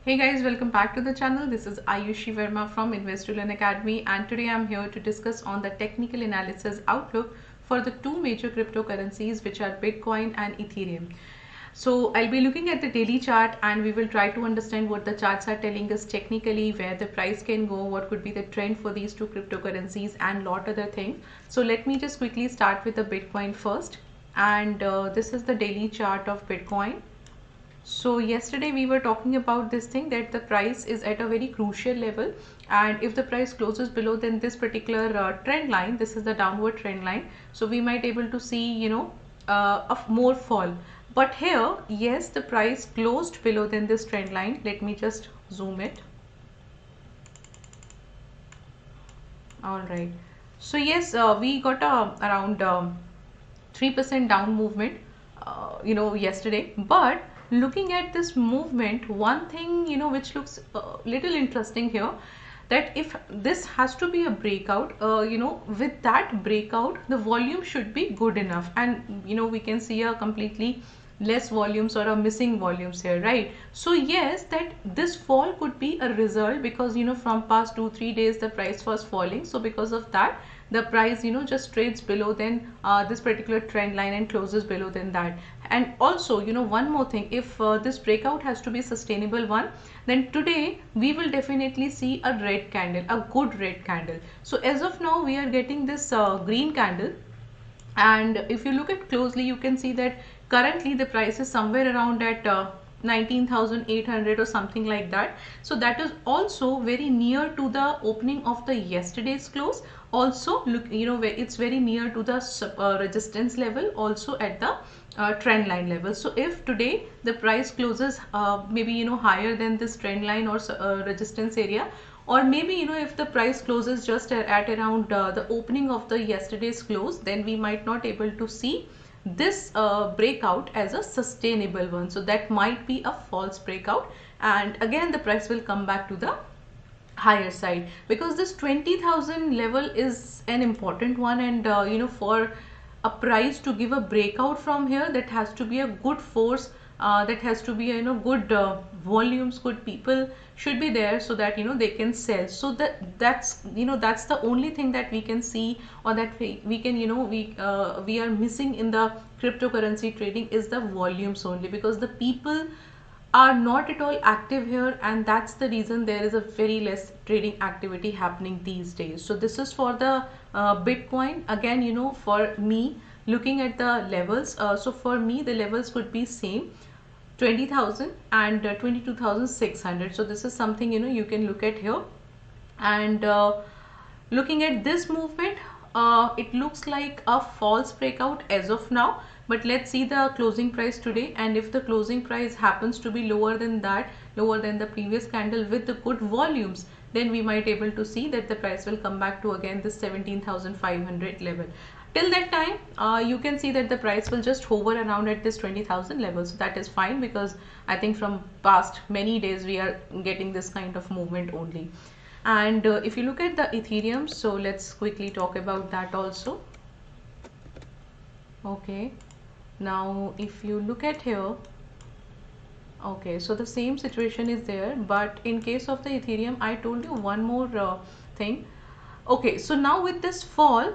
Hey guys, welcome back to the channel. This is Ayushi Verma from Investolearn Academy, and today I'm here to discuss on the technical analysis outlook for the two major cryptocurrencies, which are Bitcoin and Ethereum. So I'll be looking at the daily chart and we will try to understand what the charts are telling us technically, where the price can go, what could be the trend for these two cryptocurrencies and lot other things. So let me just quickly start with the Bitcoin first, and this is the daily chart of Bitcoin. So yesterday we were talking about this thing that the price is at a very crucial level, and if the price closes below then this particular trend line, this is the downward trend line, so we might able to see a more fall. But here, yes, the price closed below than this trend line. Let me just zoom it. All right, so yes, we got around 3% down movement yesterday. But looking at this movement, one thing which looks a little interesting here, that if this has to be a breakout, with that breakout the volume should be good enough, and we can see a completely less volumes or a missing volumes here, right? So yes, that this fall could be a result, because from past 2-3 days the price was falling, so because of that the price just trades below than this particular trend line and closes below than that. And also one more thing, if this breakout has to be sustainable one, then today we will definitely see a red candle, a good red candle. So as of now we are getting this green candle, and if you look at closely you can see that currently the price is somewhere around at 19,800 or something like that. So that is also very near to the opening of the yesterday's close. Also look, it's very near to the resistance level, also at the trend line level. So if today the price closes maybe higher than this trend line or resistance area, or maybe if the price closes just at around the opening of the yesterday's close, then we might not able to see this breakout as a sustainable one. So that might be a false breakout, and again the price will come back to the higher side, because this 20,000 level is an important one, and for a price to give a breakout from here, that has to be a good force, that has to be good volumes, good people should be there, so that they can sell. So that's the only thing that we can see, or that we can we are missing in the cryptocurrency trading, is the volumes only, because the people are not at all active here, and that's the reason there is a very less trading activity happening these days. So this is for the Bitcoin. Again, for me, looking at the levels, so for me the levels could be same, 20,000 and 22,600. So this is something you can look at here. And looking at this movement, it looks like a false breakout as of now, but let's see the closing price today, and if the closing price happens to be lower than that, lower than the previous candle with the good volumes, then we might able to see that the price will come back to again this 17,500 level. Till that time, you can see that the price will just hover around at this 20,000 level. So that is fine, because I think from past many days we are getting this kind of movement only. And if you look at the Ethereum, so let's quickly talk about that also. Okay, now if you look at here, okay, so the same situation is there, but in case of the Ethereum, I told you one more thing. Okay, so now with this fall,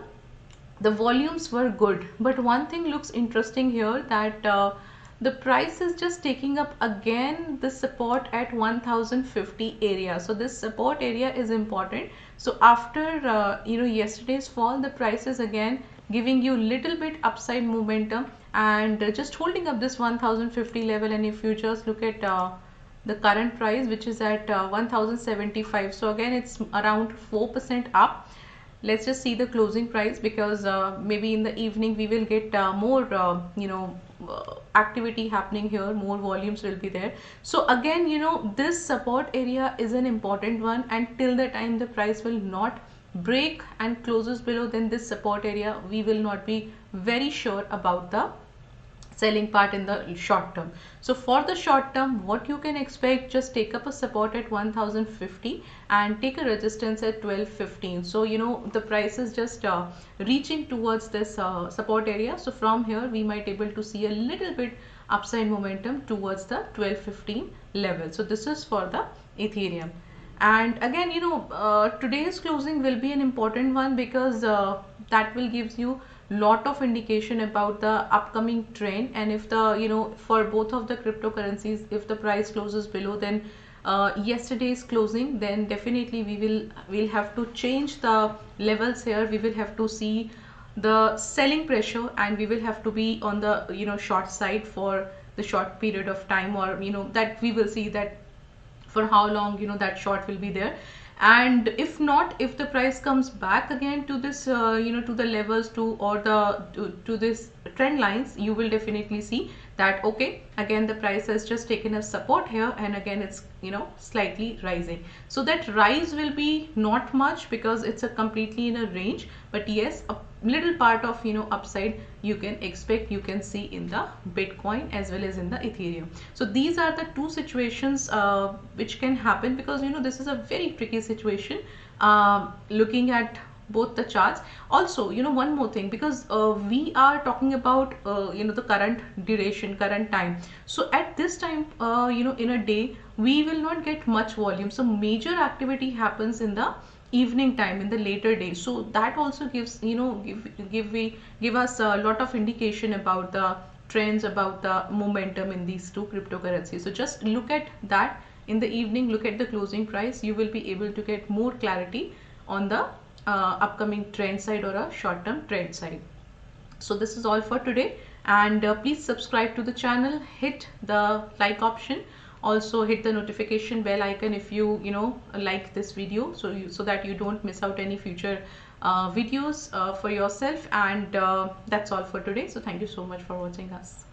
the volumes were good, but one thing looks interesting here, that the price is just taking up again the support at 1050 area. So this support area is important. So after yesterday's fall, the price is again giving you little bit upside momentum, and just holding up this 1050 level. And if you just look at the current price, which is at 1075, so again it's around 4% up. Let's just see the closing price, because maybe in the evening we will get more activity happening here, more volumes will be there. So again this support area is an important one, and till the time the price will not break and closes below then this support area, we will not be very sure about the selling part in the short term. So for the short term, what you can expect, just take up a support at 1050 and take a resistance at 1215. So the price is just reaching towards this support area. So from here we might able to see a little bit upside momentum towards the 1215 level. So this is for the Ethereum. And again, today's closing will be an important one, because that will gives you lot of indication about the upcoming trend. And if the for both of the cryptocurrencies, if the price closes below then yesterday's closing, then definitely we'll have to change the levels here. We will have to see the selling pressure, and we will have to be on the short side for the short period of time, or that we will see that for how long that short will be there. And if not, if the price comes back again to this to the levels or to this trend lines, you will definitely see that okay, again the price has just taken a support here, and again it's slightly rising. So that rise will be not much, because it's a completely in a range, but yes, a little part of upside you can expect, you can see in the Bitcoin as well as in the Ethereum. So these are the two situations which can happen, because this is a very tricky situation looking at both the charts. Also one more thing, because we are talking about the current duration, current time. So at this time in a day we will not get much volume, so major activity happens in the evening time, in the later days. So that also gives give us a lot of indication about the trends, about the momentum in these two cryptocurrencies. So just look at that in the evening, look at the closing price, you will be able to get more clarity on the upcoming trend side or a short-term trend side. So this is all for today, and please subscribe to the channel, hit the like option, also hit the notification bell icon if you like this video, so that you don't miss out any future videos for yourself. And that's all for today. So thank you so much for watching us.